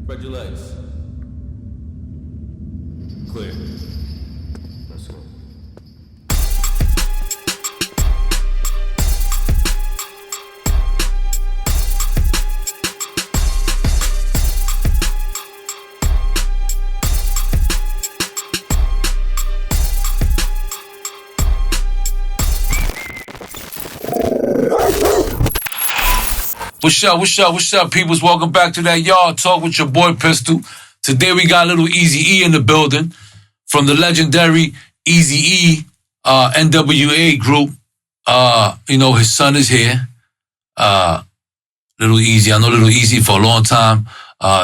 Spread your legs. Clear. Let's go. What's up, peoples? Welcome back to that Yard Talk with your boy Pistol. Today we got Lil Eazy-E in the building from the legendary Eazy-E NWA group. His son is here. Lil Eazy. I know Lil Eazy for a long time,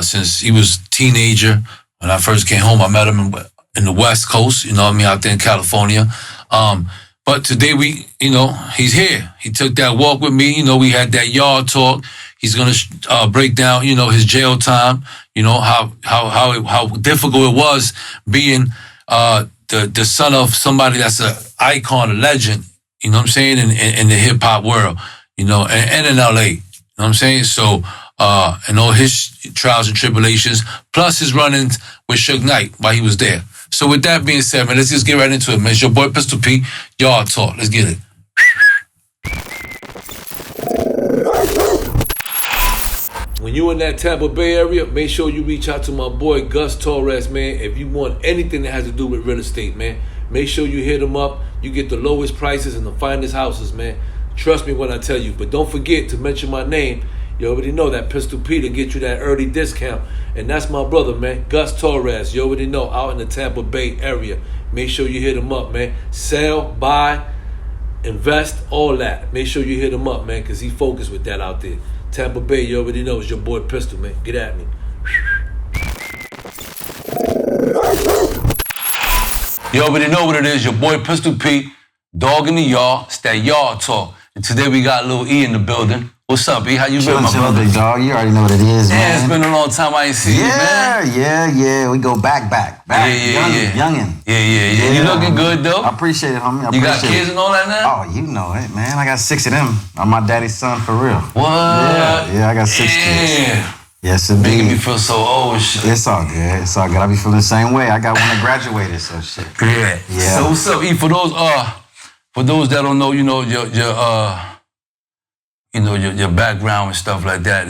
since he was a teenager. When I first came home, I met him in the West Coast, out there in California. But today he's here. He took that walk with me. We had that Yard Talk. He's gonna break down, his jail time. How difficult it was being the son of somebody that's an icon, a legend. You know what I'm saying, in the hip hop world. And in LA. You know what I'm saying. So and all his trials and tribulations, plus his run-ins with Suge Knight while he was there. So with that being said, man, let's just get right into it, man. It's your boy Pistol P, Yard Talk. Let's get it. When you in that Tampa Bay area, make sure you reach out to my boy Gus Torres, man. If you want anything that has to do with real estate, man, make sure you hit him up. You get the lowest prices and the finest houses, man. Trust me when I tell you. But don't forget to mention my name. You already know that Pistol P to get you that early discount. And that's my brother, man, Gus Torres. You already know, out in the Tampa Bay area. Make sure you hit him up, man. Sell, buy, invest, all that. Make sure you hit him up, man, because he focused with that out there. Tampa Bay, you already know, it's your boy Pistol, man. Get at me. You already know what it is. Your boy Pistol P, dog in the yard. It's that Yard Talk. And today we got Lil E in the building. What's up, E? How you been, my brother? Big dog. You already know what it is, man. Yeah, it's been a long time I ain't seen you, man. Yeah. We go back. Youngin'. Yeah. You looking good, though. I appreciate it, homie. You got kids and all that now? Oh, you know it, man. I got 6 of them. I'm my daddy's son for real. What? Yeah, I got 6 kids. Yes, indeed. Making me feel so old, shit. It's all good. I be feeling the same way. I got one that graduated, so shit. Yeah. So what's up, E? For those that don't know, your background and stuff like that,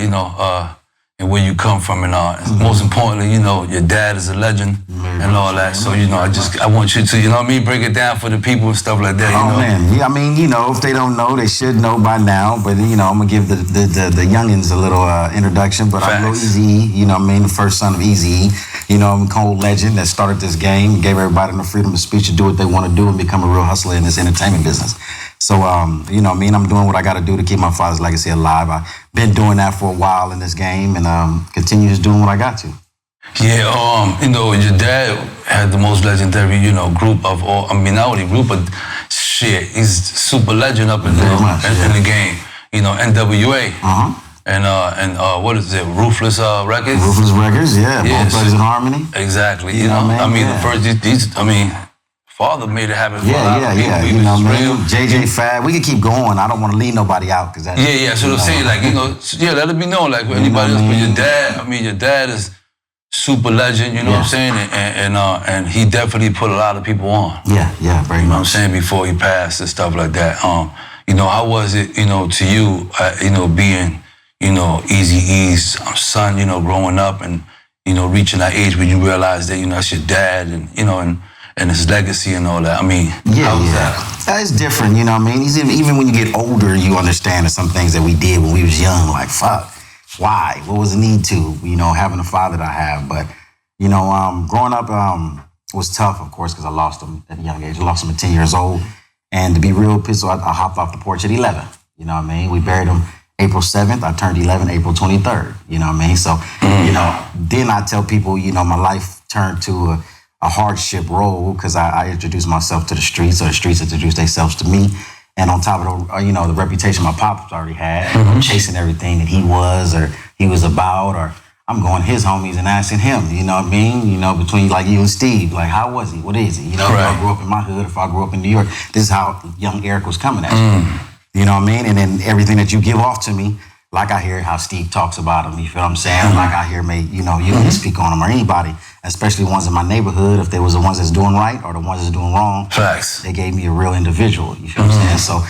and where you come from, and most importantly, your dad is a legend and all that. So, I want you to, break it down for the people and stuff like that. Man, yeah, if they don't know, they should know by now. But I'm gonna give the youngins a little introduction. But I'm Lil Eazy-E, the first son of Eazy-E. I'm a cold legend that started this game, gave everybody the freedom of speech to do what they want to do and become a real hustler in this entertainment business. So, I'm doing what I got to do to keep my father's legacy alive. I've been doing that for a while in this game and continue just doing what I got to. Yeah, your dad had the most legendary, group of all, not only group, but shit, he's super legend up in the game. NWA. And what is it, Ruthless Records? Ruthless Records, yeah. Both Brothers in Harmony. Exactly, the first, Father made it happen for a lot of people. JJ Fad, we can keep going. I don't want to leave nobody out because that's So I'm saying, let it be known, like anybody else. But your dad is super legend. You know what I'm saying, and he definitely put a lot of people on. Yeah, very much. You know what I'm saying, before he passed and stuff like that. How was it, to you, being, Eazy-E's son, growing up and reaching that age where you realize that that's your dad and his legacy and all that. How was that? It's different, Even when you get older, you understand that some things that we did when we was young, like, fuck, why? What was the need to? Having a father that I have. But, growing up was tough, of course, because I lost him at a young age. I lost him at 10 years old. And to be real pistol, I hopped off the porch at 11. We buried him April 7th. I turned 11 April 23rd. So, then I tell people, my life turned to a hardship role because I introduced myself to the streets, or the streets introduced themselves to me. And on top of the reputation my pops already had, chasing everything that he was or he was about, or I'm going to his homies and asking him, between like you and Steve, like, how was he? What is he? If I grew up in my hood, if I grew up in New York, this is how young Eric was coming at you. And then everything that you give off to me like I hear how Steve talks about him, you feel what I'm saying? Like I hear you can speak on him or anybody, especially ones in my neighborhood, if they was the ones that's doing right or the ones that's doing wrong. Facts. They gave me a real individual, you feel what I'm saying? So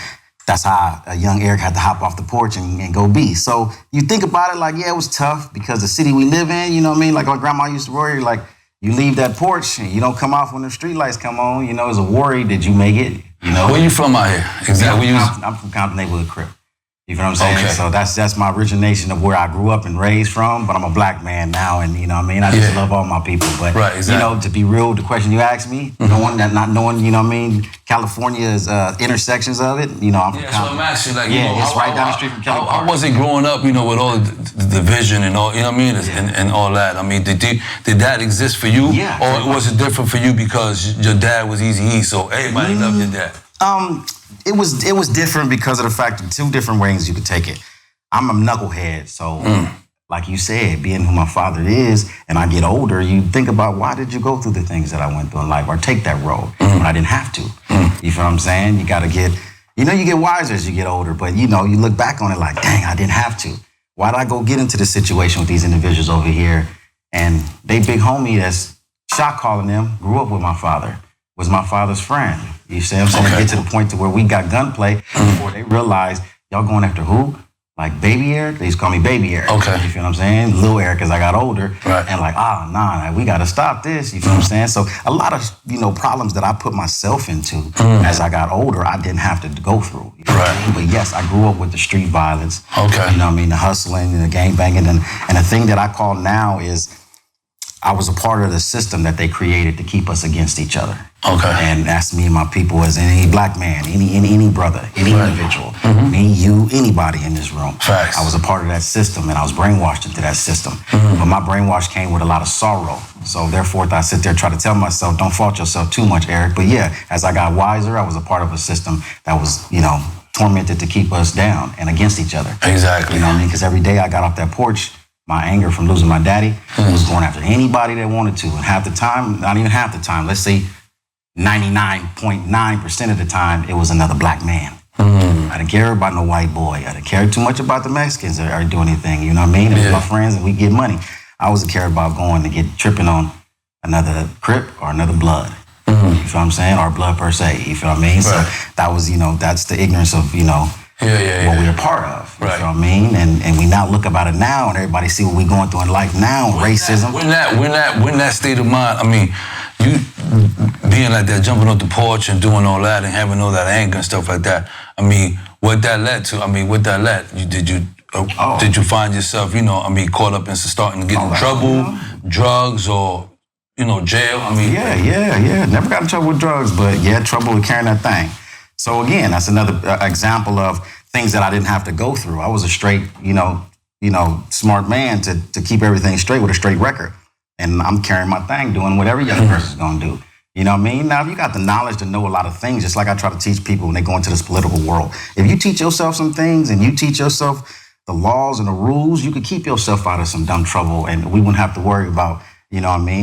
that's how a young Eric had to hop off the porch and go be. So you think about it like, yeah, it was tough because the city we live in, you know what I mean? Like my grandma used to worry, like you leave that porch and you don't come off when the street lights come on, it's a worry, did you make it? Where you from out here? Exactly. I'm from Compton neighborhood Crip. You feel what I'm saying? Okay. So that's my origination of where I grew up and raised from, but I'm a black man now, and you know what I mean? I just love all my people. But right, exactly. To be real, the question you asked me, not knowing, you know what I mean, California's intersections of it, I'm from Compton. So I'm asking, like, it's right down the street from Kelly Park. I wasn't growing up, with all the division and all, you know what I mean, and all that. I mean, did that exist for you? Yeah. Or was it different for you because your dad was Eazy-E, so everybody loved your dad? It was different because of the fact of two different ways you could take it. I'm a knucklehead, so like you said, being who my father is, and I get older, you think about why did you go through the things that I went through in life or take that road when I didn't have to. You feel what I'm saying? You got to get, you get wiser as you get older, but you look back on it like, dang, I didn't have to. Why did I go get into this situation with these individuals over here? And they big homie that's shot calling them, grew up with my father, was my father's friend. You see what I'm saying? Get to the point to where we got gunplay before they realized y'all going after who? Like Baby Eric? They used to call me Baby Eric. Okay. You feel what I'm saying? Lil Eric as I got older. Right. And like, we got to stop this. You feel what I'm saying? So a lot of, problems that I put myself into as I got older, I didn't have to go through. You know what I mean? But yes, I grew up with the street violence. Okay. You know what I mean? The hustling and the gang banging. And the thing that I call now is I was a part of the system that they created to keep us against each other. Okay. And that's me and my people as any black man, any brother, any individual, me, you, anybody in this room. Facts. I was a part of that system and I was brainwashed into that system. But my brainwash came with a lot of sorrow. So therefore, I sit there and try to tell myself, don't fault yourself too much, Eric. But yeah, as I got wiser, I was a part of a system that was, tormented to keep us down and against each other. Exactly. You know what I mean? Because every day I got off that porch, my anger from losing my daddy was going after anybody that wanted to. And half the time, not even half the time, let's say 99.9% of the time, it was another black man. I didn't care about no white boy. I didn't care too much about the Mexicans or do anything, you know what I mean? It was my friends and we get money. I wasn't care about going to get tripping on another Crip or another blood. You feel what I'm saying? Or blood per se, you feel what I mean? Right. So that was, that's the ignorance of, what we're a part of. You know what I mean? And we now look about it now and everybody see what we're going through in life now, racism. When that state of mind, I mean, you being like that, jumping off the porch and doing all that and having all that anger and stuff like that, I mean, what that led to, did you find yourself, caught up in starting to get in trouble, drugs or, jail? I mean. Yeah. Never got in trouble with drugs, but trouble with carrying that thing. So again, that's another example of things that I didn't have to go through. I was a straight, smart man to keep everything straight with a straight record. And I'm carrying my thing, doing what every young person's gonna do. You know what I mean? Now, if you got the knowledge to know a lot of things, just like I try to teach people when they go into this political world, if you teach yourself some things and you teach yourself the laws and the rules, you could keep yourself out of some dumb trouble and we wouldn't have to worry about,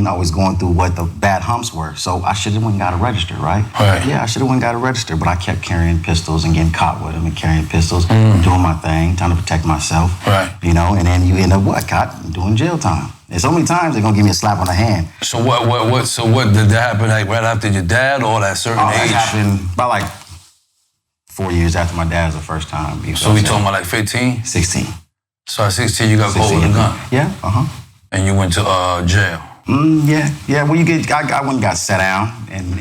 always going through what the bad humps were. So I should have went and got a register, right? Yeah, I should have went and got a register, but I kept carrying pistols and getting caught with them and carrying pistols, doing my thing, trying to protect myself. Right. And then you end up caught doing jail time. And so many times they're gonna give me a slap on the hand. So what did that happen right after your dad or that certain age? That happened about 4 years after my dad's the first time. So we talking about 15? 16. So at 16 you got caught with a gun? Yeah, And you went to jail? Yeah. Well, I went and got sat down and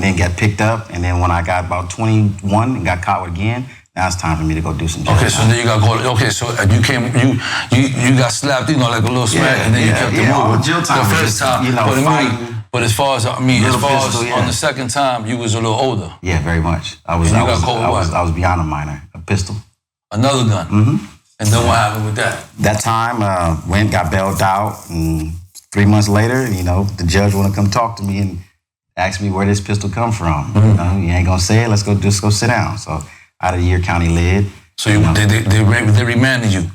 then got picked up. And then when I got about 21 and got caught again, now it's time for me to go do some jail. Okay, so then you got caught. Okay, so you got slapped, like a little smack, and then you kept it moving. Jail time the first time, fighting. But as far as on the second time, you was a little older. Yeah, very much. I was beyond a minor. A pistol. Another gun. And then what happened with that? That time, got bailed out, and 3 months later, the judge want to come talk to me and ask me where this pistol come from. You ain't gonna say it. Let's go sit down. So out of the year county lid. So they remanded you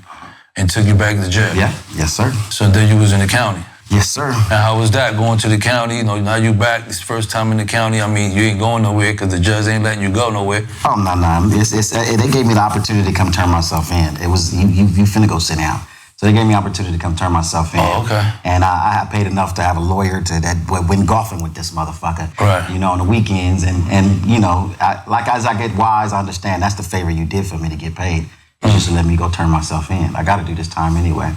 and took you back to jail. Yeah, yes sir. So then you was in the county. Yes, sir. And how was that going to the county? You know, now you back, this first time in the county. I mean, you ain't going nowhere because the judge ain't letting you go nowhere. Oh, no. They gave me the opportunity to come turn myself in. It was, you finna go sit down. So they gave me the opportunity to come turn myself in. Oh, okay. And I paid enough to have a lawyer that went golfing with this motherfucker. Right. You know, on the weekends. And you know, as I get wise, I understand that's the favor you did for me to get paid. Just to let me go turn myself in. I got to do this time anyway.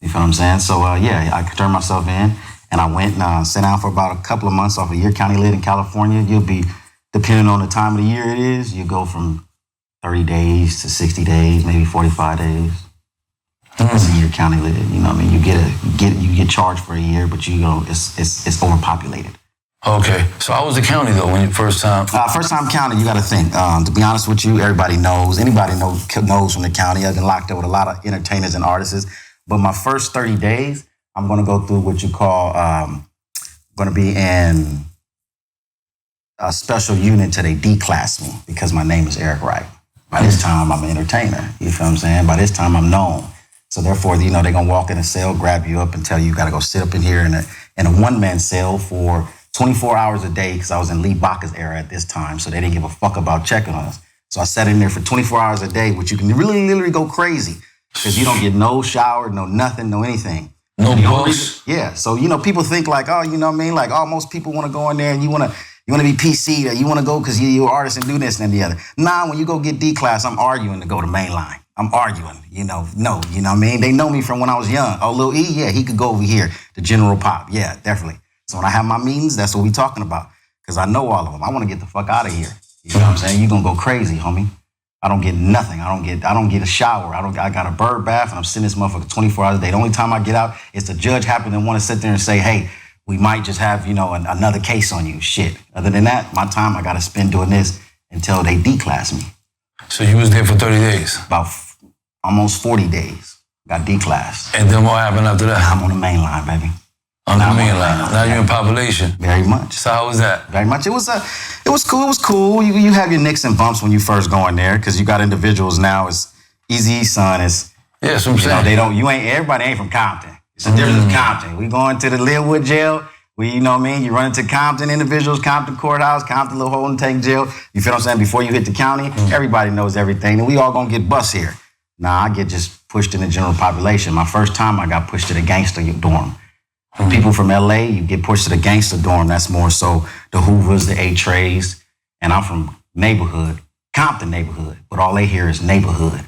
You feel what I'm saying? So, yeah, I turned myself in. And I went and sat down for about a couple of months off a year county lit in California. You'll be, depending on the time of the year it is, you go from 30 days to 60 days, maybe 45 days. It's a year county lit. You know what I mean? You get charged for a year, but you know it's overpopulated. Okay. So how was the county though when you first time? First time county, you got to think. To be honest with you, everybody knows. Anybody knows from the county. I've been locked up with a lot of entertainers and artists. But my first 30 days, I'm going to go through what you call, going to be in a special unit till they declass me because my name is Eric Wright. By this time, I'm an entertainer. You feel what I'm saying? By this time, I'm known. So therefore, you know, they're going to walk in a cell, grab you up and tell you got to go sit up in here in a one-man cell for 24 hours a day because I was in Lee Baca's era at this time. So they didn't give a fuck about checking on us. So I sat in there for 24 hours a day, which you can really literally go crazy because you don't get no shower, no nothing, no anything. No books. Yeah. So, you know, people think like, oh, you know what I mean? Like, oh, most people want to go in there and you want to be PC or you want to go because you're an artist and do this and the other. Nah, when you go get D-class, I'm arguing to go to mainline. I'm arguing, you know what I mean? They know me from when I was young. Oh, Lil E, yeah, he could go over here to General Pop. Yeah, definitely. So when I have my meetings, that's what we talking about. Because I know all of them. I want to get the fuck out of here. You know what I'm saying? You're going to go crazy, homie. I don't get nothing. I don't get a shower. I got a bird bath and I'm sitting this motherfucker 24 hours a day. The only time I get out is the judge happen to want to sit there and say, hey, we might just have, you know, another case on you. Shit. Other than that, my time I got to spend doing this until they declass me. So you was there for 30 days? About almost 40 days. Got declassed. And then what happened after that? I'm on the main line, baby. On the main line. Now you're in population. Very much. So how was that? Very much. It was cool. It was cool. You have your nicks and bumps when you first go in there because you got individuals now. It's Eazy-E's son. It's yeah, that's what I'm saying. Everybody ain't from Compton. It's a difference in Compton. We going to the Linwood jail. You know what I mean? You run into Compton individuals, Compton courthouse, Compton little holding tank jail. You feel what I'm saying? Before you hit the county, everybody knows everything. And we all gonna get bus here. Nah, I get just pushed in the general population. My first time, I got pushed to the gangster dorm. People from LA, you get pushed to the gangster dorm. That's more so the Hoovers, the A-Trays. And I'm from neighborhood, Compton neighborhood. But all they hear is neighborhood.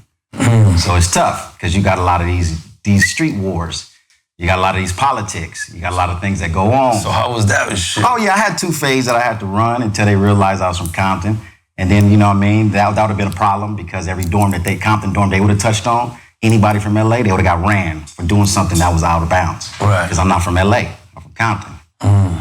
So it's tough because you got a lot of these street wars. You got a lot of these politics. You got a lot of things that go on. So how was that shit? Oh, yeah, I had 2 phases that I had to run until they realized I was from Compton. And then, you know what I mean, that would have been a problem because every dorm Compton dorm they would have touched on, anybody from LA, they would have got ran for doing something that was out of bounds. Right. Because I'm not from LA, I'm from Compton.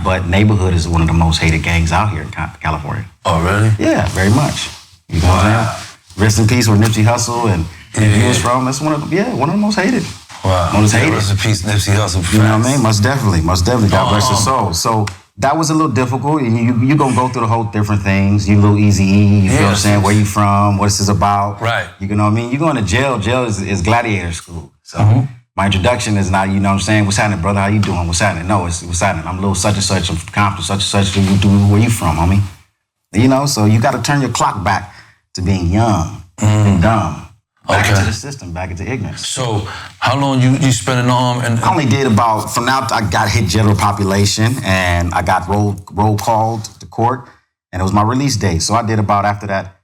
But neighborhood is one of the most hated gangs out here in California. Oh, really? Yeah, very much. You know what I'm saying? Rest in peace where Nipsey Hussle and he was from. That's one of the most hated. Wow. Most hated. Rest in peace, Nipsey Hussle. You know what I mean? Most definitely. God bless his soul. So that was a little difficult. You gonna go through the whole different things. You Lil Eazy-E, you feel what I'm saying? Where you from? What this is about? Right. You know what I mean? You going to jail. Jail is gladiator school. So my introduction is not, you know what I'm saying? What's happening, brother? How you doing? What's happening? No, it's what's happening. I'm Lil such and such. I'm from Compton, such and such. Where you from, homie? You know, so you got to turn your clock back to being young and dumb. Back into the system, back into ignorance. So how long you spent in the arm? I only did about, from now I got hit general population and I got roll called to court and it was my release date. So I did about, after that,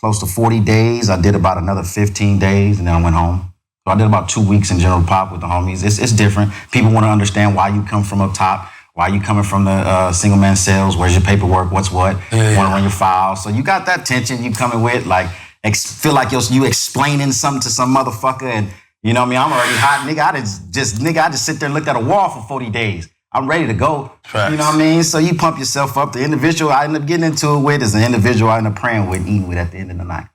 close to 40 days. I did about another 15 days and then I went home. So I did about 2 weeks in general pop with the homies. It's different. People want to understand why you come from up top, why you coming from the single man cells, where's your paperwork, what's what, want to run your files. So you got that tension you coming with, like, feel like you explaining something to some motherfucker and, you know what I mean, I'm already hot, nigga. I just sit there and looked at a wall for 40 days. I'm ready to go. Facts. You know what I mean? So you pump yourself up. The individual I end up getting into it with is the individual I end up praying with, eating with at the end of the night.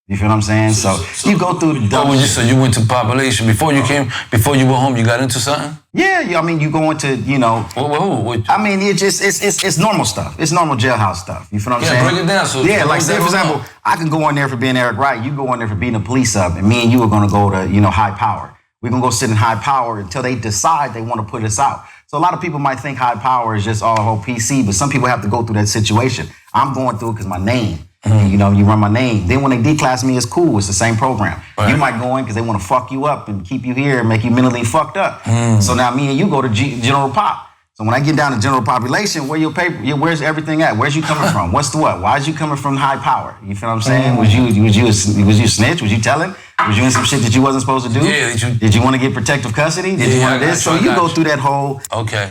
You feel what I'm saying? So you go through the dumb shit. So you went to population. Before you went home, you got into something? Yeah, I mean, you go into, you know. What? I mean, it's normal stuff. It's normal jailhouse stuff. You feel what I'm saying? Break it down. So like say, for example, I can go in there for being Eric Wright. You go in there for beating the police up, and me and you are going to go to, you know, high power. We're going to go sit in high power until they decide they want to put us out. So a lot of people might think high power is just all PC, but some people have to go through that situation. I'm going through it because my name. You know, you run my name. Then when they declass me, it's cool. It's the same program. Right. You might go in because they want to fuck you up and keep you here and make you mentally fucked up. So now me and you go to General Pop. So when I get down to general population, where's everything at? Where's you coming from? What's the what? Why is you coming from high power? You feel what I'm saying? Was you a snitch? Was you telling? Was you in some shit that you wasn't supposed to do? Yeah. Did you want to get protective custody? Did you want this? So you go through that whole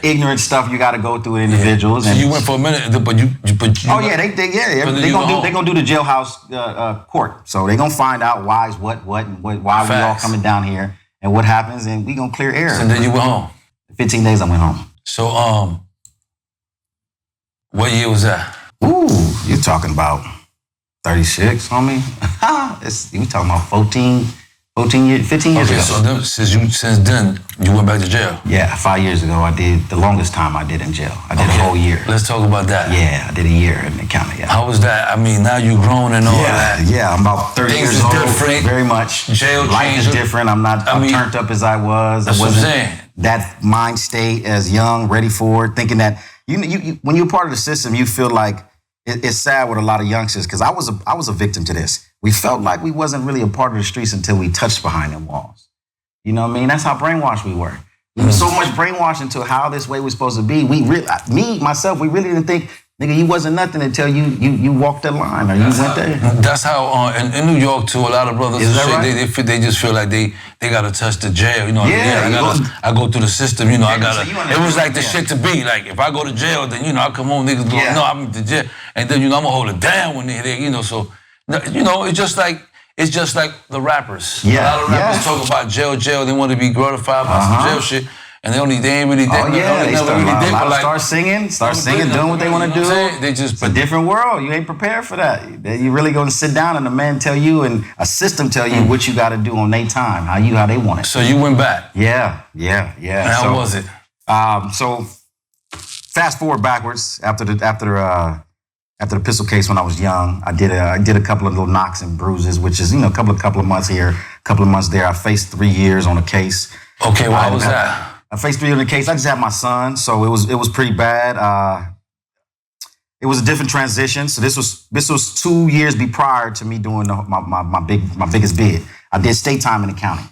ignorant stuff you got to go through with individuals. So you went for a minute, but you they gonna do the jailhouse court. So they gonna find out why we all coming down here and what happens, and we gonna clear air. So then you went home. 15 days I went home. So what year was that? Ooh, you're talking about 36, homie. You talking about 15 years ago. So since then, you went back to jail? Yeah, 5 years ago, I did the longest time I did in jail. I did a whole year. Let's talk about that. Yeah, I did a year in the county, yeah. How was that? I mean, now you grown and all that. Yeah, I'm about 30 Things years old. Different. Very much. Jail Life is different. I'm not turned up as I was. That's what I'm saying. That mind state as young, ready for it, thinking that you when you're part of the system, you feel like it's sad with a lot of youngsters, because I was a victim to this. We felt like we wasn't really a part of the streets until we touched behind them walls. You know what I mean? That's how brainwashed we were. We were so much brainwashed into how this way we're supposed to be. We really didn't think, nigga, you wasn't nothing until you walked that line or you went there. That's how in New York too, a lot of brothers and shit, right? they just feel like they gotta touch the jail. You know, I go through the system. You know, I gotta. It was like the shit to be. Like if I go to jail, then I come home, niggas go, no, I'm to jail, and then I'm gonna hold it down when they're. So it's just like the rappers. Yeah. A lot of rappers talk about jail. They want to be glorified by some jail shit. And they ain't really did. Start singing, doing what they want to do. It's a different world. You ain't prepared for that. You really going to sit down and a man tell you and a system tell you what you got to do on their time, how they want it. So you went back. Yeah. And how was it? So fast forward backwards after the pistol case when I was young, I did a couple of little knocks and bruises, which is a couple of months here, a couple of months there. I faced 3 years on a case. Okay, why was that? I faced 3 years on the case. I just had my son, so it was pretty bad. It was a different transition. So this was 2 years prior to me doing my biggest bid. I did state time in the county.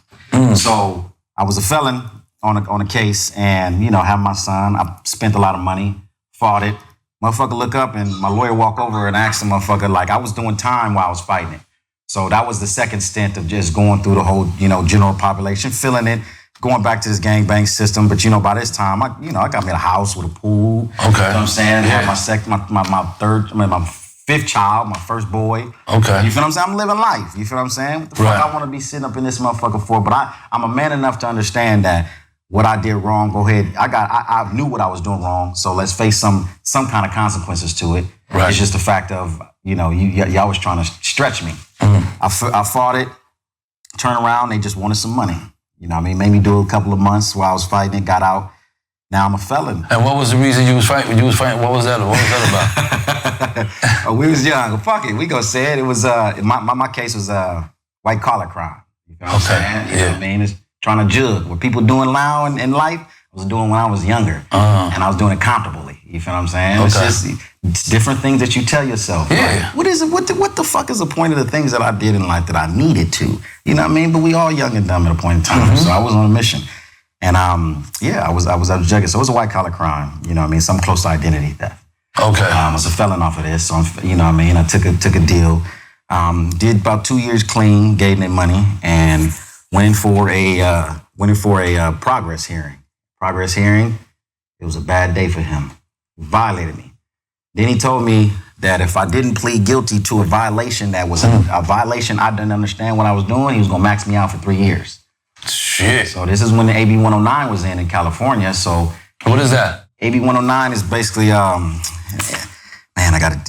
So I was a felon on a case, and having my son, I spent a lot of money, fought it. Motherfucker look up and my lawyer walk over and ask the motherfucker, like, I was doing time while I was fighting it. So that was the second stint of just going through the whole, general population, feeling it, going back to this gangbang system. But, by this time, I got me a house with a pool. Okay. You know what I'm saying? Yeah. Had my fifth child, my first boy. Okay. You feel what I'm saying? I'm living life. You feel what I'm saying? What the fuck I want to be sitting up in this motherfucker for? But I'm a man enough to understand that what I did wrong, go ahead. I knew what I was doing wrong, so let's face some kind of consequences to it. Right. It's just the fact of, y'all was trying to stretch me. I fought it, turned around, they just wanted some money. You know what I mean? Made me do a couple of months while I was fighting it, got out. Now I'm a felon. And what was the reason you was fighting? When you was fighting, what was that about? We was young. Fuck it, we gonna say it. It was, my case was white collar crime. You know what I'm saying? You know what I mean? It's trying to jug. What people doing now in life, I was doing when I was younger. And I was doing it comfortably. You feel what I'm saying? Okay. It's different things that you tell yourself. Yeah. Like, what the fuck is the point of the things that I did in life that I needed to? You know what I mean? But we all young and dumb at a point in time. So I was on a mission. And I was jugging. So it was a white collar crime. You know what I mean? Some close to identity theft. Okay. I was a felon off of this. So you know what I mean? I took a deal. Did about 2 years clean, gave them money, and went in for a progress hearing. Progress hearing. It was a bad day for him. He violated me. Then he told me that if I didn't plead guilty to a violation that was a violation I didn't understand what I was doing, he was gonna max me out for 3 years. Shit. So this is when the AB 109 was in California. So what is that? AB 109 is basically, you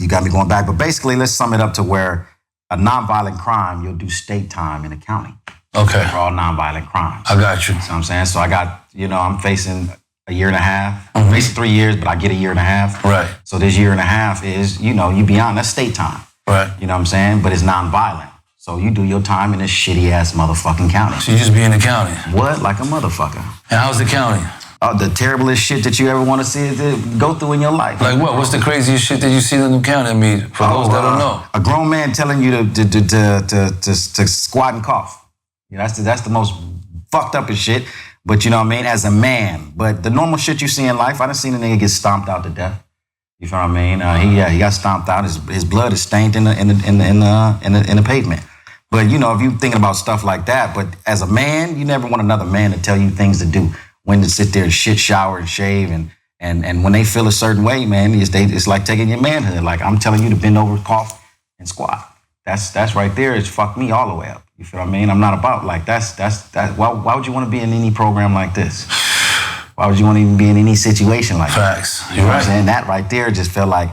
got me going back. But basically, let's sum it up to where a nonviolent crime, you'll do state time in the county. Okay. For all nonviolent crimes. I got you. You know what I'm saying? So I got, I'm facing a year and a half. I'm facing 3 years, but I get a year and a half. Right. So this year and a half is, you beyond, that's state time. Right. You know what I'm saying? But it's nonviolent. So you do your time in this shitty ass motherfucking county. So you just be in the county? What? Like a motherfucker. And how's the county? The terriblest shit that you ever want to see go through in your life. Like what? What's the craziest shit that you see in the county? I mean, for those that don't know. A grown man telling you to squat and cough. You know, that's the most fucked up shit. But you know what I mean? As a man. But the normal shit you see in life, I done seen a nigga get stomped out to death. You feel what I mean? He got stomped out. His blood is stained in the pavement. But you know, if you thinking about stuff like that, but as a man, you never want another man to tell you things to do. When to sit there and shit, shower, and shave, and when they feel a certain way, man, it's like taking your manhood. Like I'm telling you to bend over, cough, and squat. That's right there. It's fucked me all the way up. You feel what I mean? I'm not about like that's. Why would you want to be in any program like this? Why would you want to even be in any situation like that? Facts. You know what I'm saying? That right there just felt like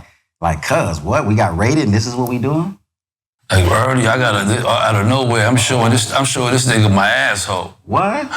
cuz what? We got raided and this is what we doing? Like early, I got out of nowhere. I'm showing this nigga my asshole. What?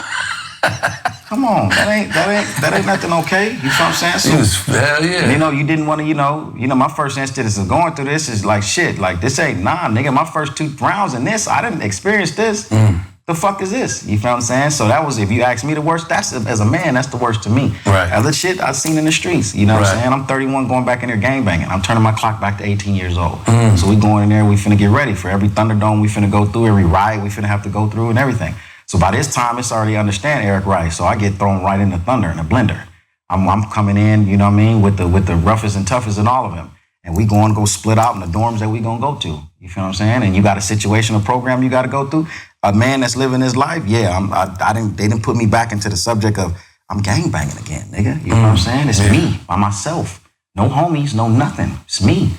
Come on, that ain't nothing okay. You know what I'm saying? So, hell yeah. You know, you didn't want to, you know, my first instance of going through this is like shit. Like this ain't nigga. My first 2 rounds in this, I didn't experience this. The fuck is this? You feel what I'm saying? So that was, if you ask me the worst, that's as a man, that's the worst to me. Right. Other shit I've seen in the streets. You know what I'm saying? I'm 31 going back in there gangbanging. I'm turning my clock back to 18 years old. So we going in there, we finna get ready for every Thunderdome we finna go through, every riot we finna have to go through and everything. So by this time, it's already understand Eric Rice. So I get thrown right in the thunder, in the blender. I'm coming in, you know what I mean, with the roughest and toughest and all of them. And we go split out in the dorms that we gonna go to. You feel what I'm saying? And you got a situation, a program you gotta go through. A man that's living his life, they didn't put me back into the subject of I'm gangbanging again, nigga. You know what I'm saying? It's me, by myself. No homies, no nothing. It's me.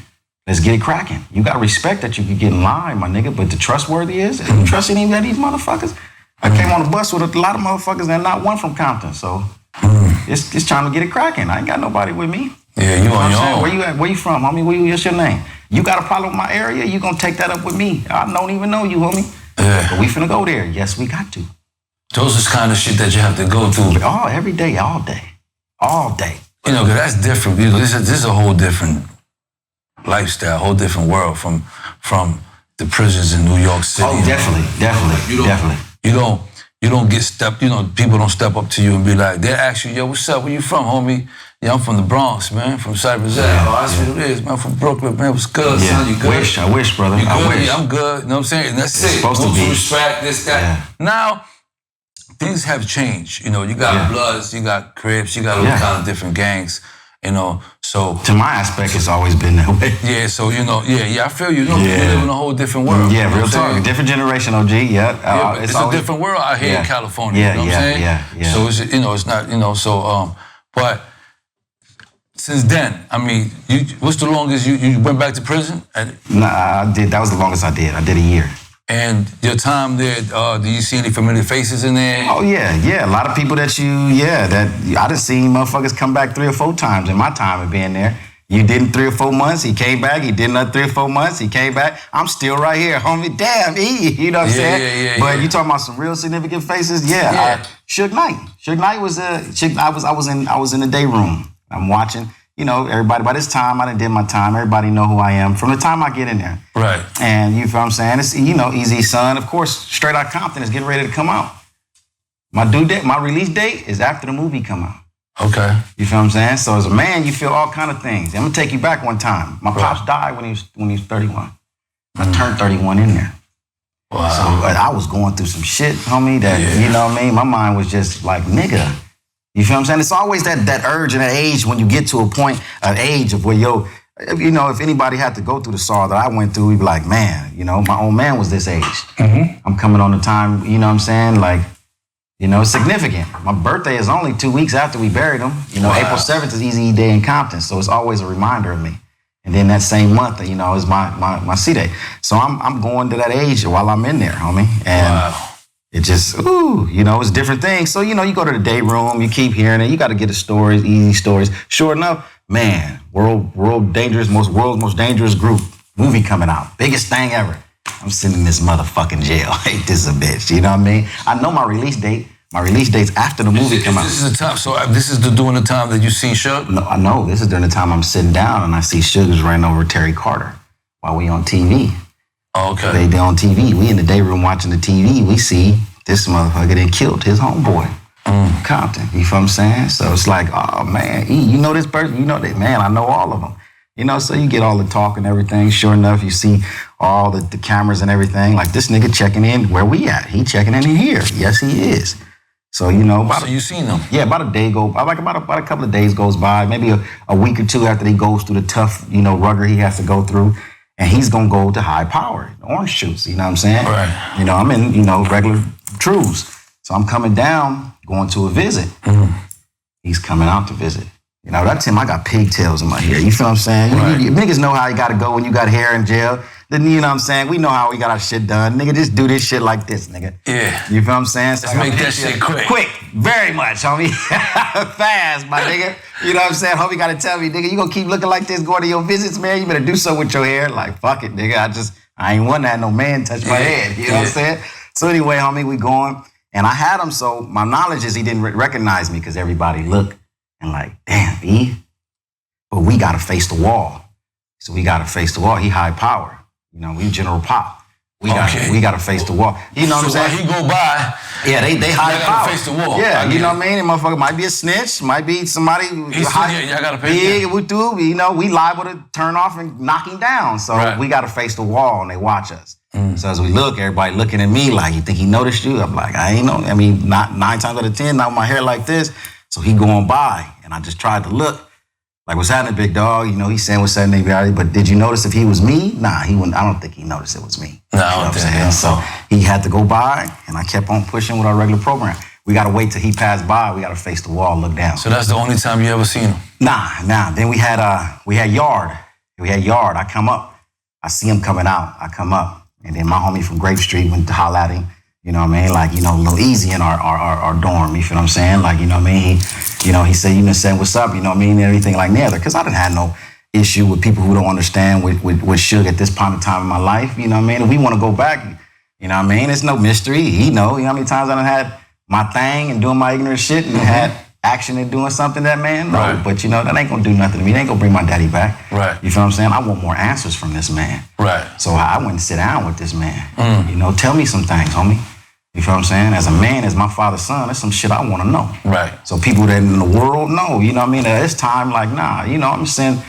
Let's get it cracking. You got respect that you can get in line, my nigga, but the trustworthy is, you trust any of these motherfuckers? I came on the bus with a lot of motherfuckers and not one from Compton, so it's trying to get it cracking. I ain't got nobody with me. Yeah, you on your own. Where you at? Where you from, homie? What's your name? You got a problem with my area? You gonna take that up with me? I don't even know you, homie. Yeah. But we finna go there. Yes, we got to. Those is kind of shit that you have to go through. Oh, every day, all day. All day. You know, because that's different. You know, this is a whole different lifestyle, whole different world from the prisons in New York City. Oh, definitely. You don't get stepped, you know, people don't step up to you and be like, they ask you, yo, what's up? Where you from, homie? Yeah, I'm from the Bronx, man, from Cypress Ave. Oh, that's what it is, man, from Brooklyn, man. What's good, son? You good? I wish, brother. You good? I wish. Yeah, I'm good. You know what I'm saying? And that's it. Supposed to be. Respect, this, that. Yeah. Now, things have changed. You know, you got Bloods, you got Crips, you got all kind of different gangs. You know, so to my aspect, it's always been that way. Yeah, so you know, I feel you. You know, you live in a whole different world. Yeah, real talk. Different generation, OG. Yeah, it's a different world out here in California. You know what I'm saying? Yeah. So it's, you know, it's not, you know, so but since then, I mean, what's the longest you went back to prison? Nah, I did. That was the longest I did. I did a year. And your time there, do you see any familiar faces in there? Oh, yeah. A lot of people that I done seen motherfuckers come back 3 or 4 times in my time of being there. You did in 3 or 4 months, he came back. He did another 3 or 4 months, he came back. I'm still right here, homie. Damn, you know what I'm saying? Yeah. But you talking about some real significant faces? Suge Knight. Suge Knight was I was in the day room. I'm watching. You know, everybody, by this time, I done did my time. Everybody know who I am from the time I get in there. Right. And you feel what I'm saying? It's, you know, Eazy son, of course, straight out Compton is getting ready to come out. My due date, my release date is after the movie come out. Okay. You feel what I'm saying? So as a man, you feel all kind of things. I'm gonna take you back one time. My pops died when he was 31. I turned 31 in there. Wow. So I was going through some shit, homie, that, you know what I mean? My mind was just like, nigga. You feel what I'm saying? It's always that urge and that age when you get to a point, an age of where, you know, if anybody had to go through the sorrow that I went through, we'd be like, man, you know, my old man was this age. I'm coming on the time, you know what I'm saying? Like, you know, it's significant. My birthday is only 2 weeks after we buried him. You know, April 7th is Eazy-E Day in Compton, so it's always a reminder of me. And then that same month, you know, is my C-Day. So I'm going to that age while I'm in there, homie. And it just, you know, it's different things. So, you know, you go to the day room, you keep hearing it. You got to get the stories, easy stories. Sure enough, man, world's most dangerous group movie coming out. Biggest thing ever. I'm sitting in this motherfucking jail. Ain't this a bitch? You know what I mean? I know my release date. My release date's after the movie come out. This is the time. So this is during the time that you seen Suge? No, I know. This is during the time I'm sitting down and I see Suge's running over Terry Carter while we on TV. Oh, okay. They on TV. We in the day room watching the TV. We see this motherfucker that killed his homeboy. Compton, you feel what I'm saying? So it's like, oh man, E, you know this person, you know that, man, I know all of them. You know, so you get all the talk and everything. Sure enough, you see all the cameras and everything. Like this nigga checking in where we at. He checking in here. Yes, he is. So, you know. So you seen him? Yeah, about a day about a couple of days goes by, maybe a week or two after he goes through the tough, you know, rugger he has to go through. And he's going to go to high power, orange shoots, you know what I'm saying? Right. You know, I'm in, you know, regular trues. So I'm coming down, going to a visit. He's coming out to visit. You know, that's him. I got pigtails in my hair. You feel what I'm saying? Right. You niggas know how you got to go when you got hair in jail. Then, you know what I'm saying? We know how we got our shit done. Nigga, just do this shit like this, nigga. Yeah. You feel what I'm saying? So let's make that shit quick. Quick. Very much, homie. Fast, my nigga. You know what I'm saying? Homie got to tell me, nigga, you going to keep looking like this going to your visits, man? You better do something with your hair. Like, fuck it, nigga. I ain't want to have no man touch my head. You know what I'm saying? So anyway, homie, we going. And I had him, so my knowledge is he didn't recognize me because everybody looked and like, damn, E. But we got to face the wall. So we got to face the wall. He high power. You know, we General Pop. We got to face the wall. You know what I'm saying? So he go by. Yeah, they high power. Face the wall. Yeah, you know what I mean? The motherfucker might be a snitch, might be somebody high, y'all gotta face big. We do, you know, we liable to turn off and knock him down. So we got to face the wall and they watch us. So as we look, everybody looking at me like, you think he noticed you? I'm like, I ain't know. I mean, not 9 times out of 10, not with my hair like this. So he going by and I just tried to look. Like, what's happening, big dog? You know, he's saying what's happening, everybody. But did you notice if he was me? Nah, he wouldn't. I don't think he noticed it was me. No, you know what I'm saying? So he had to go by, and I kept on pushing with our regular program. We got to wait till he passed by. We got to face the wall, look down. So that's the only time you ever seen him? Nah. Then we had Yard. I come up. I see him coming out. I come up. And then my homie from Grape Street went to holler at him. You know what I mean? Like, you know, Lil Eazy in our dorm. You feel what I'm saying? Like, you know what I mean? He said, you been saying what's up, you know what I mean? And everything like that. Because I didn't have no issue with people who don't understand with Suge at this point in time in my life. You know what I mean? If we want to go back, you know what I mean? It's no mystery. He know. You know how many times I done had my thing and doing my ignorant shit and had action and doing something that man? No. Right. But, you know, that ain't going to do nothing to me. It ain't going to bring my daddy back. Right. You feel what I'm saying? I want more answers from this man. Right. So I went and sit down with this man. You know, tell me some things, homie. You feel what I'm saying? As a man, as my father's son, that's some shit I want to know. Right. So people that in the world know, you know what I mean? At this time, like, nah, you know, I'm send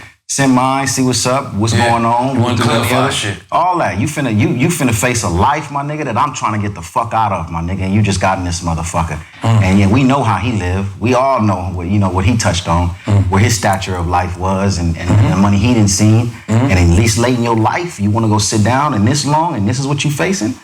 mine, see what's up, what's going on. You want to clarify shit. All that. You finna face a life, my nigga, that I'm trying to get the fuck out of, my nigga, and you just got in this motherfucker. And yeah, we know how he lived. We all know what he touched on, where his stature of life was and the money he didn't see. And at least late in your life, you want to go sit down and this long and this is what you facing?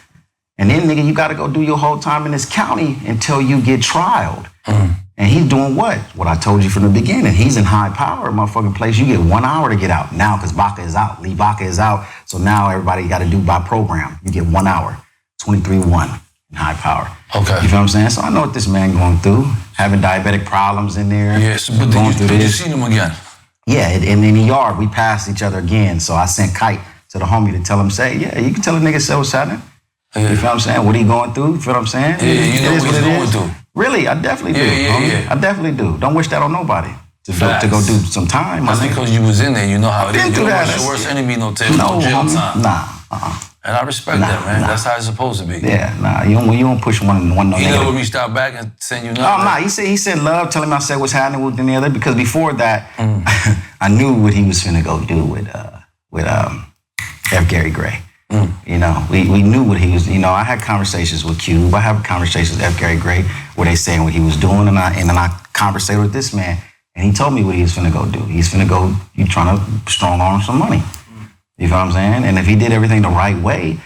And then, nigga, you got to go do your whole time in this county until you get trialed. And he's doing what? What I told you from the beginning. He's in high power, motherfucking place. You get 1 hour to get out. Now, because Baca is out. Lee Baca is out. So now everybody got to do by program. You get 1 hour. 23-1 in high power. Okay. You feel what I'm saying? So I know what this man going through. Having diabetic problems in there. Yes, but did you seen him again? Yeah, and in the yard, we passed each other again. So I sent Kite to the homie to tell him, yeah, you can tell a nigga say what's happening. Yeah. You feel what I'm saying? What he going through? You feel what I'm saying? Yeah, you know what he's going through. Really, I definitely do. Yeah. I definitely do. Don't wish that on nobody. To go do some time. That's because you was in there. You know how it is. You don't want your worst enemy no jail time. Nah. And I respect that, man. That's how it's supposed to be. Yeah, nah. You don't push one no. He never reached out back and send you nothing. No, nah. He said love, telling me I said what's happening with the other because before that, I knew what he was finna go do with F. Gary Gray. You know, we knew what he was, you know, I had conversations with Cube. I have conversations with F. Gary Gray where they saying what he was doing and then I conversated with this man and he told me what he was finna go do. He's finna go, you trying to strong arm some money. You feel what I'm saying? And if he did everything the right way,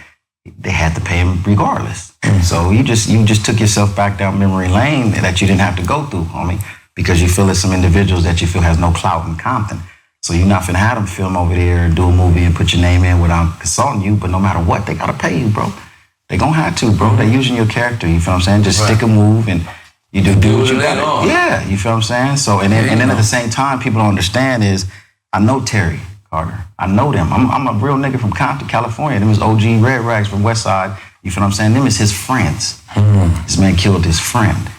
they had to pay him regardless. So you just took yourself back down memory lane that you didn't have to go through, homie, because you feel there's some individuals that you feel has no clout in Compton. So you're not finna have them film over there, do a movie and put your name in without consulting you, but no matter what, they gotta pay you, bro. They gonna have to, bro. They using your character, you feel what I'm saying? Just stick a move and you do what you gotta. Yeah, you feel what I'm saying? So, and then at the same time, people don't understand is, I know Terry Carter. I know them. I'm a real nigga from Compton, California. Them is OG Red Rags from West Side. You feel what I'm saying? Them is his friends. This man killed his friend.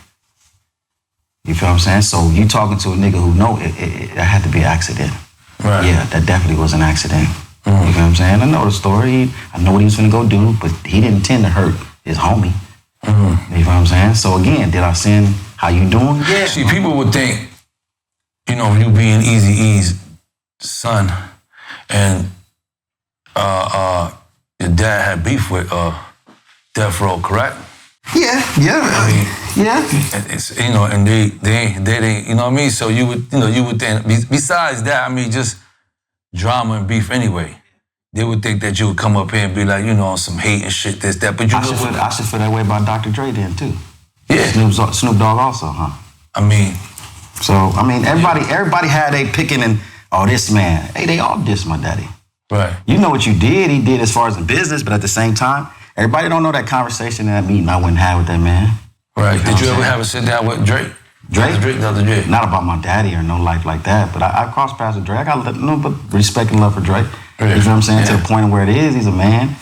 You feel what I'm saying? So you talking to a nigga who know it had to be an accident. Right. Yeah, that definitely was an accident. You know what I'm saying? I know the story. I know what he was gonna go do, but he didn't intend to hurt his homie. You know what I'm saying? So again, did I sin? How you doing? Yeah. See, people would think, you know, you being Eazy-E's son, and your dad had beef with Dad.For, correct? Yeah. I mean, Yeah. it's, you know, and they you know what I mean? So you would think, besides that, I mean, just drama and beef anyway. They would think that you would come up here and be like, you know, on some hate and shit, this, that, but you I should feel that way about Dr. Dre then too. Yeah. Snoop Dogg also, huh? I mean. So, I mean, everybody had a picking and, oh, this man. Hey, they all diss my daddy. Right. You know what you did, he did as far as the business, but at the same time, everybody don't know that conversation and that meeting I went and had with that man. Right. You know Did you what I'm ever saying? have a sit down with Drake? Drake? Dr. Dre. Not about my daddy or no life like that, but I crossed paths with Drake. I got no but respect and love for Drake. You know what I'm saying? To the point of where it is, he's a man.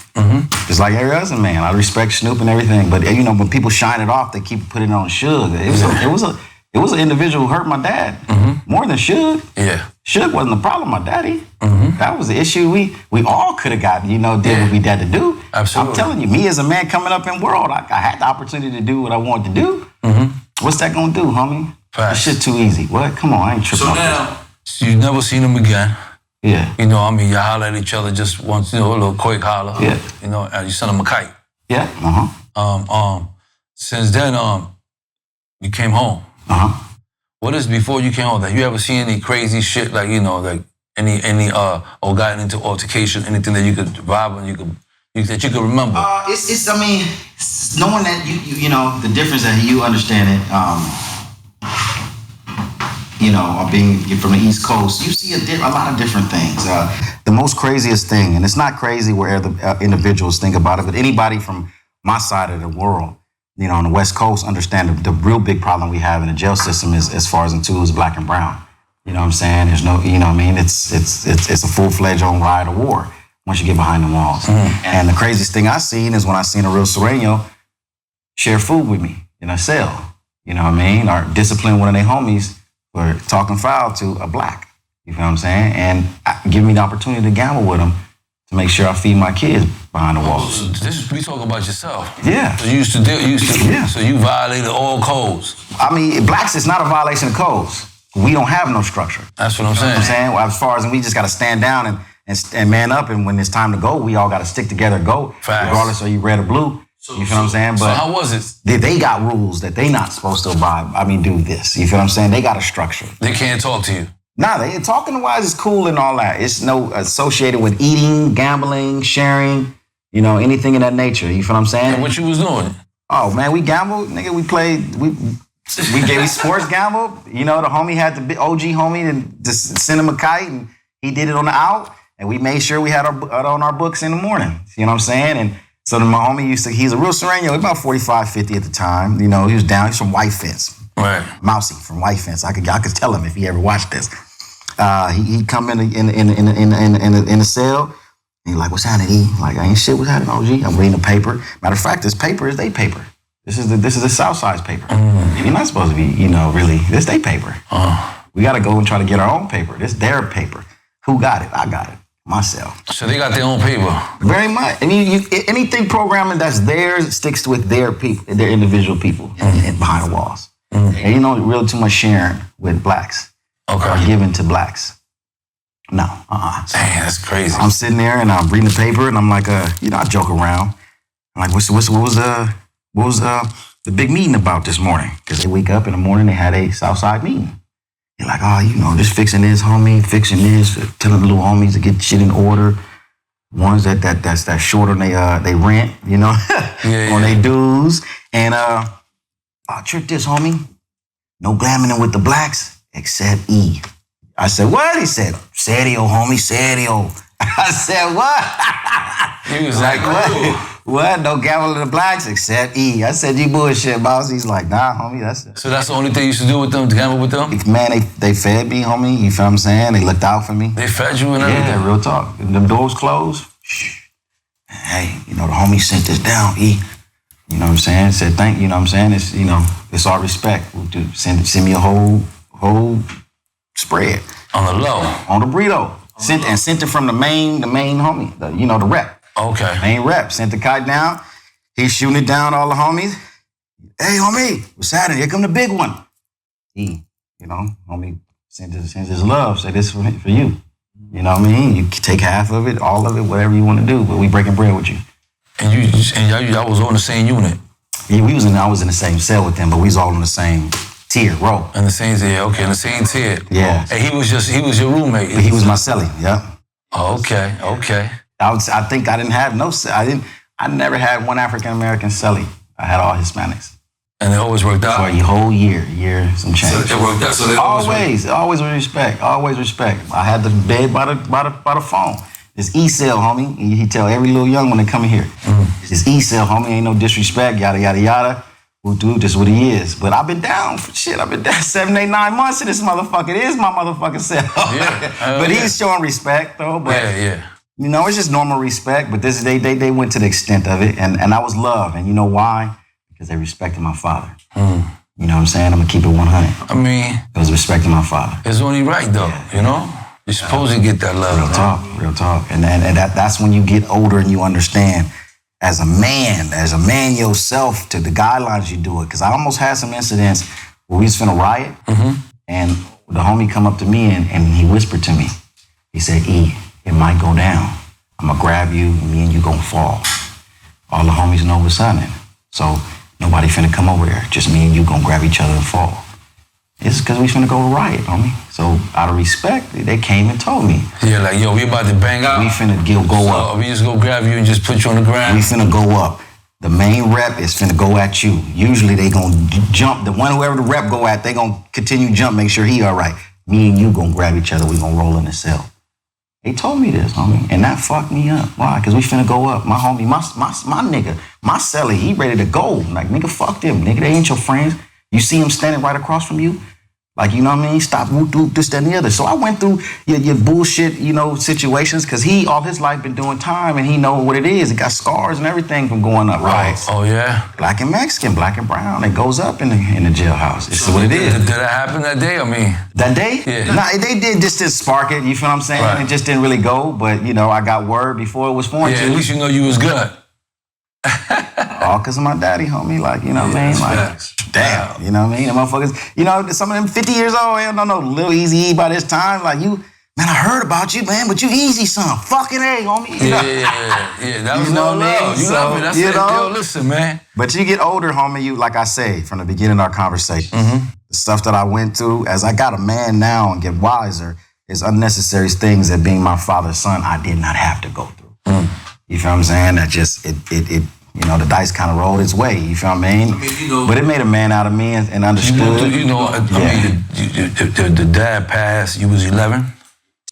Just like every other man. I respect Snoop and everything, but you know, when people shine it off, they keep putting it on Suge. It was an individual who hurt my dad more than Suge. Yeah. Suge wasn't the problem, my daddy. That was the issue we all could have gotten, you know, did what we had to do. Absolutely. I'm telling you, me as a man coming up in the world, I had the opportunity to do what I wanted to do. What's that gonna do, homie? Facts. This shit too easy. What? Come on, I ain't tripping. So now, you never seen him again. Yeah. You know, I mean, you holler at each other just once, you know, a little quick holler. Yeah. You know, and you send him a kite. Yeah. Since then, you came home. What is before you came home? Like, you ever seen any crazy shit, like, you know, like any or gotten into altercation, anything that you could vibe and that you could remember? It's I mean, it's knowing that you know the difference that you understand it. You know, being from the East Coast, you see a lot of different things. The most craziest thing, and it's not crazy where the individuals think about it, but anybody from my side of the world, you know, on the West Coast, understand the real big problem we have in the jail system is as far as in two is black and brown. You know what I'm saying? There's no, you know what I mean? It's a full-fledged on riot of war once you get behind the walls. And the craziest thing I seen is when I seen a real Sereno share food with me in a cell. You know what I mean? Or discipline one of their homies for talking foul to a black. You feel what I'm saying? And give me the opportunity to gamble with them to make sure I feed my kids behind the walls. We talk about yourself. Yeah. So you used to Yeah. So you violated all codes. I mean, blacks is not a violation of codes. We don't have no structure. That's what I'm saying. You know what I'm saying? Well, as far as we just got to stand down and man up, and when it's time to go, we all got to stick together and go. Facts. Regardless of you red or blue. You feel what I'm saying? But so how was it? They got rules that they not supposed to abide. I mean, do this. You feel what I'm saying? They got a structure. They can't talk to you. Nah, they talking wise is cool and all that. It's no associated with eating, gambling, sharing, you know, anything of that nature. You feel what I'm saying? And what you was doing? Oh man, we gambled, nigga. We played. We gave sports gamble. You know, the homie had the OG homie and just send him a kite, and he did it on the out, and we made sure we had on our books in the morning. You know what I'm saying? And so then my homie he's a real Sereno, about 45, 50 at the time. You know, he was down, he's from White Fence. Right. Mousy from White Fence. I could tell him if he ever watched this. He come in the cell, and he like, what's happening, E? Like, I ain't shit, what's happening, OG? I'm reading the paper. Matter of fact, this paper is they paper. This is the Southside's paper. You're not supposed to be, you know, really, this they paper. We gotta go and try to get our own paper. This their paper. Who got it? I got it. Myself. So they got their own paper. Very much. I mean, anything programming that's theirs sticks with their people, their individual people, and behind the walls. And you know, real too much sharing with blacks. Okay. Or giving to blacks. No. Dang, that's crazy. I'm sitting there and I'm reading the paper and I'm like, you know, I joke around. I'm like, what was the big meeting about this morning? Because they wake up in the morning, they had a Southside meeting. They're like, oh, you know, just fixing this, homie, fixing this, telling the little homies to get shit in order. Ones that's short on they rent, you know, on their dues. And trick this, homie. No glamming with the blacks except E. I said, what? He said, serio, homie, serio. I said, what? He was like, what? What? No gambling with the blacks except E. I said, you bullshit, boss. He's like, nah, homie, that's it. So that's the only thing you used to do with them, to gamble with them? Man, they fed me, homie. You feel what I'm saying? They looked out for me. They fed you and everything? Yeah, real talk. And them doors closed. Shh. Hey, you know, the homie sent this down, E. You know what I'm saying? Said thank you, know what I'm saying? It's, you know, it's our respect. We'll send me a whole spread. On the low. On the burrito. Sent it from the main homie, the rep. Okay. Main rep. Sent the kite down. He's shooting it down, all the homies. Hey, homie, what's happening? Here come the big one. Homie sends his love. Say, this is for you. You know what I mean? You can take half of it, all of it, whatever you want to do, but we breaking bread with you. And y'all was on the same unit? Yeah, I was in the same cell with them, but we was all in the same tier, row. In the same tier, okay, in the same tier. Yeah. And he was your roommate? He was my cellie, yeah. Oh, okay. I think I didn't have I never had one African-American cellie. I had all Hispanics. And it always worked out? For a whole year, some change. So it worked out, so they always with respect, always respect. I had the bed by the phone. This E-cell, homie. He tell every little young when they come in here. This E-cell, homie, ain't no disrespect, yada, yada, yada. This is what he is. But I've been down for shit. I've been down 7, 8, 9 months in this motherfucker. It is my motherfucking cell. Yeah. But he's showing respect, though. But, yeah. It's just normal respect. But they went to the extent of it. And I was loved. And you know why? Because they respected my father. You know what I'm saying? I'm going to keep it 100. I mean... It was respecting my father. It's only right, though, you know? You're supposed to get that love. Real talk. And that's when you get older and you understand, as a man yourself, to the guidelines you do it. Because I almost had some incidents where we was finna riot, and the homie come up to me and he whispered to me. He said, E, it might go down. I'm gonna grab you, and me and you gonna fall. All the homies know what's happening. So nobody finna come over there. Just me and you gonna grab each other and fall. It's because we finna go to riot, homie. So out of respect, they came and told me. Yeah, like, yo, we about to bang out. We finna go up. We just go grab you and just put you on the ground? We finna go up. The main rep is finna go at you. Usually they gonna jump. Whoever the rep go at, they gonna continue jump, make sure he all right. Me and you gonna grab each other. We gonna roll in the cell. They told me this, homie, and that fucked me up. Why? Because we finna go up. My homie, my nigga, my cellie, he ready to go. Like, nigga, fuck them. Nigga, they ain't your friends. You see him standing right across from you? Like, you know what I mean? Stop, whoop, whoop, this, that, and the other. So I went through your bullshit, situations, because he, all his life, been doing time, and he know what it is. He got scars and everything from going up, right? Oh, yeah? Black and Mexican, black and brown. It goes up in the jailhouse. It's what it is. Did that happen that day? I mean... That day? Yeah. Nah, they just didn't spark it, you feel what I'm saying? Right. It just didn't really go, but, I got word before it was formed. Yeah, at least you know you was good. All because of my daddy, homie. Like, you know what I mean? Like, facts. damn, you know what I mean? The motherfuckers, some of them 50 years old, they don't know Lil Eazy-E by this time. Like, man, I heard about you, man, but you easy, son. Fucking A, homie. Yeah. That was no love. You love me. That's it. Yo, listen, man. But you get older, homie, like I say, from the beginning of our conversation, the stuff that I went through, as I got a man now and get wiser, is unnecessary things that being my father's son, I did not have to go through. You feel what I'm saying? That just, the dice kind of rolled its way. You feel what I mean? But it made a man out of me and understood. The dad passed, you was 11?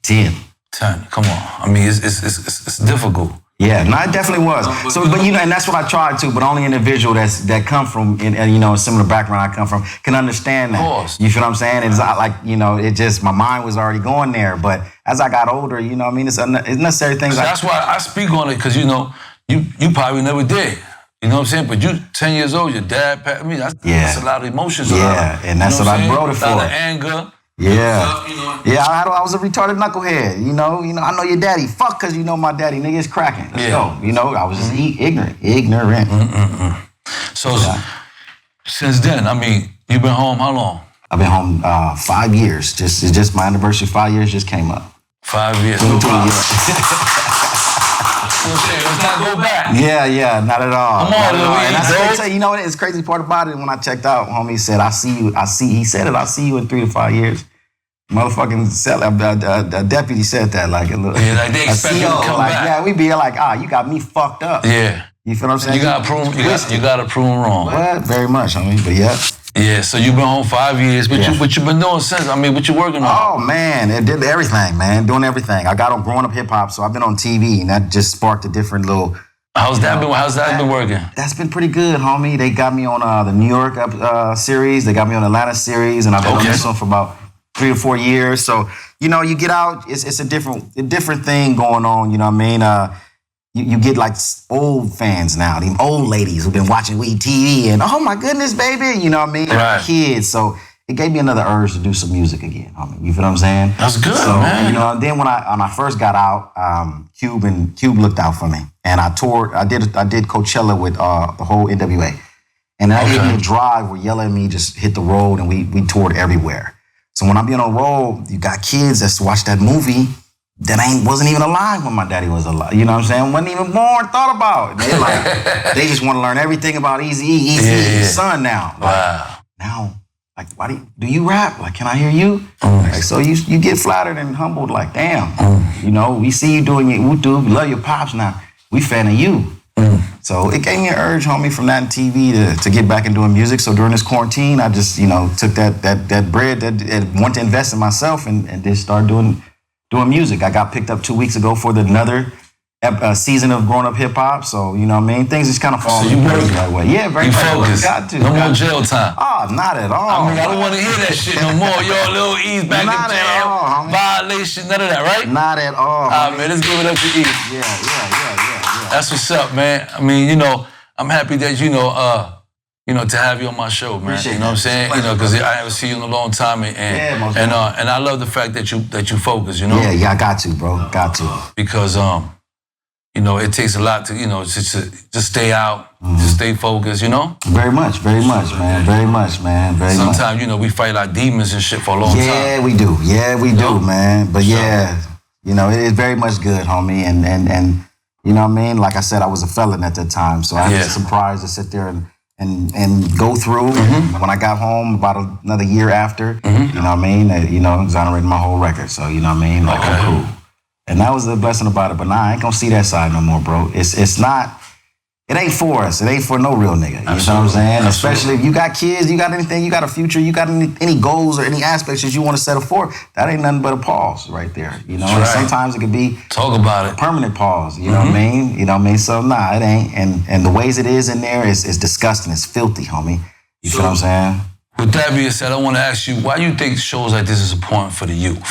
10. 10, come on. I mean, it's difficult. Yeah, no, it definitely was. So, but and that's what I tried to. But only individual that come from, a similar background I come from can understand that. Of course. You feel what I'm saying? It's not like, it just, my mind was already going there. But as I got older, it's unnecessary things. That's why I speak on it, because you probably never did. You know what I'm saying? But you 10 years old, your dad passed. I mean, that's a lot of emotions. Yeah, and that's what I wrote it for. A lot of anger. Yeah. I was a retarded knucklehead. I know your daddy. Fuck, because my daddy, nigga, is cracking. Let's go. I was just ignorant. So since then, I mean, you've been home how long? I've been home 5 years. It's just my anniversary, 5 years just came up. 5 years. No problem. Let's not go back. Yeah, not at all. Come on, Lil E. And I tell you, what? It's crazy part about it. When I checked out, homie said, I'll see you in 3 to 5 years. Motherfucking deputy said that like a little. Yeah, like they expect you to come back. Yeah, we be like, you got me fucked up. Yeah. You feel what I'm saying? You gotta prove them wrong. What? Very much, homie. But yeah. Yeah, so you've been home 5 years. What you been doing since? I mean, what you working on? Oh, man, it did everything, man. Doing everything. I got on Growing Up Hiphop, so I've been on TV, and that just sparked a different little... How's that been working? That's been pretty good, homie. They got me on the New York series. They got me on Atlanta series, and I've been on this one for about 3 or 4 years. So, you get out, it's a different thing going on, you know what I mean? You get like old fans now, them old ladies who've been watching Weed TV and, oh my goodness, baby, you know what I mean? Right. Kids. So it gave me another urge to do some music again, homie. You feel what I'm saying? That's good, so, man. You know, and then when I first got out, Cube looked out for me, and I toured. I did Coachella with the whole NWA, and that gave me a drive where Yella and me just hit the road, and we toured everywhere. So when I'm being on the road, you got kids that's watched that movie that wasn't even alive when my daddy was alive. You know what I'm saying? Wasn't even born, thought about. And they just want to learn everything about Eazy-E. Eazy-E's son now. Wow. Now, like, why do you rap? Like, can I hear you? Like, so you get flattered and humbled. Like, damn, you know, we see you doing it. We love your pops now. We fan of you. So it gave me an urge, homie, from that TV to get back and doing music. So during this quarantine, I just, you know, took that bread that wanted to invest in myself and just started doing music. I got picked up 2 weeks ago for another season of Growing Up Hiphop. So, you know what I mean? Things just kind of fall into place the right way. Yeah, very focused. Got to. No more jail time. Oh, not at all. I mean, I don't want to hear that shit no more. Yo, Lil E's back in jail. Violation, none of that, right? Not at all. Man, let's give it up to E. Yeah. That's what's up, man. I mean, you know, I'm happy that, you know, to have you on my show, man. Appreciate you know what I'm saying? You know, because I haven't seen you in a long time, and I love the fact that you focus. You know? Yeah, I got to, bro. Got to. Because you know, it takes a lot to, you know, to stay out, to stay focused. You know? Very much, man. Very much. Sometimes, you know, we fight like demons and shit for a long time. Yeah, we do. Man. But yeah, you know, it is very much good, homie, and you know what I mean? Like I said, I was a felon at that time, so I was surprised to sit there and go through. When I got home about another year after, you know what I mean? You know, exonerated my whole record. So, you know what I mean? Like, I'm cool. And that was the blessing about it. But nah, I ain't gonna see that side no more, bro. It's not, it ain't for us. It ain't for no real nigga. You know what I'm saying? Absolutely. Especially if you got kids, you got anything, you got a future, you got any goals or any aspects that you want to settle for, that ain't nothing but a pause right there. You know, and sometimes it could be talk about it. Permanent pause. You know what I mean? You know what I mean? So nah, it ain't. And the ways it is in there is disgusting. It's filthy, homie. You feel what I'm saying? With that being said, I want to ask you, why you think shows like this is important for the youth?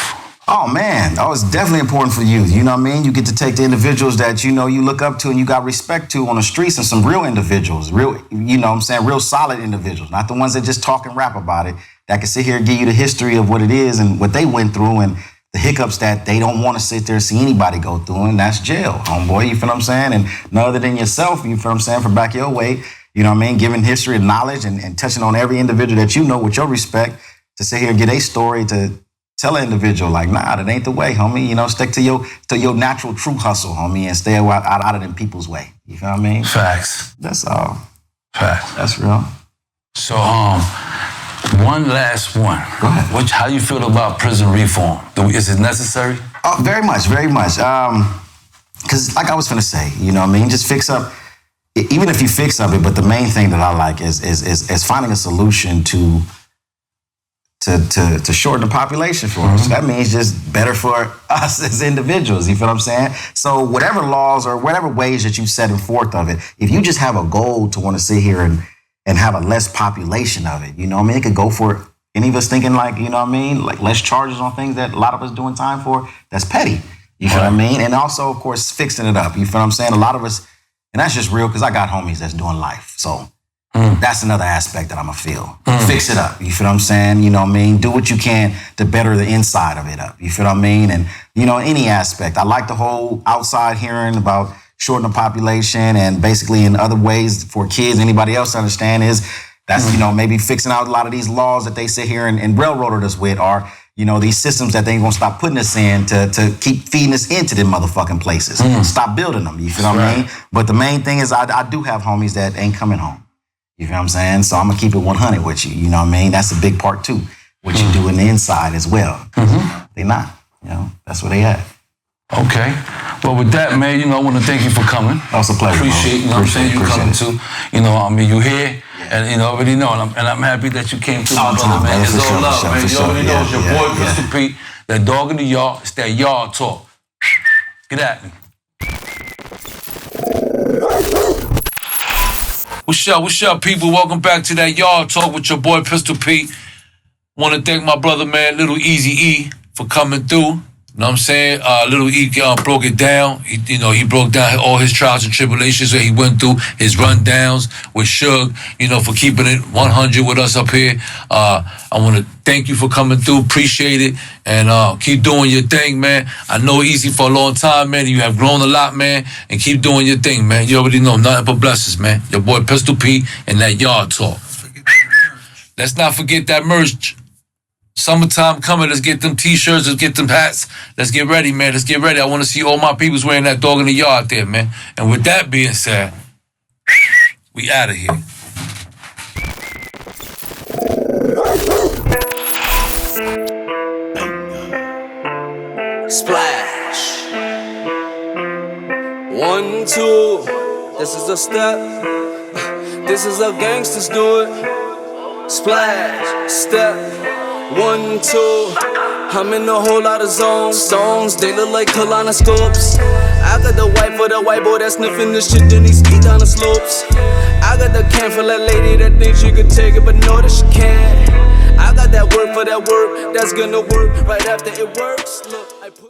Oh, man, that was definitely important for you. You know what I mean? You get to take the individuals that, you know, you look up to and you got respect to on the streets and some real individuals, real, you know what I'm saying, real solid individuals, not the ones that just talk and rap about it, that can sit here and give you the history of what it is and what they went through and the hiccups that they don't want to sit there and see anybody go through, and that's jail, homeboy, you feel what I'm saying? And none other than yourself, you feel what I'm saying, from back your way, you know what I mean, giving history and knowledge and touching on every individual that you know with your respect to sit here and get a story to tell an individual, like, nah, that ain't the way, homie. You know, stick to your natural, true hustle, homie, and stay out of them people's way. You feel what I mean? Facts. That's all. Facts. That's real. So, one last one. Go ahead. How you feel about prison reform? Is it necessary? Oh, very much. Because, like I was finna say, you know what I mean? Just fix up, even if you fix up it, but the main thing that I like is finding a solution to shorten the population for us. That means just better for us as individuals, you feel what I'm saying? So whatever laws or whatever ways that you set forth of it, if you just have a goal to want to sit here and have a less population of it, you know what I mean? It could go for any of us thinking like, you know what I mean? Like less charges on things that a lot of us doing time for, that's petty. You feel what I mean? And also, of course, fixing it up. You feel what I'm saying? A lot of us, and that's just real because I got homies that's doing life. So that's another aspect that I'm going to feel. Fix it up. You feel what I'm saying? You know what I mean? Do what you can to better the inside of it up. You feel what I mean? And, you know, any aspect. I like the whole outside hearing about shortening the population and basically in other ways for kids, anybody else to understand is that's, you know, maybe fixing out a lot of these laws that they sit here and railroaded us with are, you know, these systems that they ain't gonna stop putting us in to keep feeding us into them motherfucking places. Stop building them. You feel what I mean? But the main thing is I do have homies that ain't coming home. You feel what I'm saying? So I'm gonna keep it 100 with you. You know what I mean? That's a big part too. What you do in the inside as well. They not. You know, that's where they at. Okay. Well, with that, man, you know, I want to thank you for coming. That was a pleasure. Appreciate, you know what I'm saying, you coming too. You know, I mean, you here, and you know, already know, and I'm happy that you came through, my brother, man. It's all love, man. You already know, it's your boy, Pistol Pete, that dog in the yard. It's that yard talk. Get at me. What's up, people? Welcome back to that Yard Talk with your boy, Pistol Pete. Want to thank my brother, man, Lil Eazy-E, for coming through. You know what I'm saying? Lil E broke it down. He broke down all his trials and tribulations that he went through, his rundowns with Suge, for keeping it 100 with us up here. I want to thank you for coming through. Appreciate it. And keep doing your thing, man. I know Easy for a long time, man. You have grown a lot, man. And keep doing your thing, man. You already know, nothing but blessings, man. Your boy Pistol P and that Yard Talk. Let's not forget that merch. Summertime coming, let's get them t-shirts, let's get them hats. Let's get ready, man. Let's get ready. I want to see all my peoples wearing that dog in the yard there, man. And with that being said, we out of here. Splash. 1, 2. This is a step. This is how gangsters do it. Splash. Step. 1, 2. I'm in a whole lot of zones. They look like colonoscopes. I got the white for the white boy that's sniffing the shit, then he ski down the slopes. I got the can for that lady that thinks she could take it, but know that she can't. I got that work for that work that's gonna work right after it works. Look, I put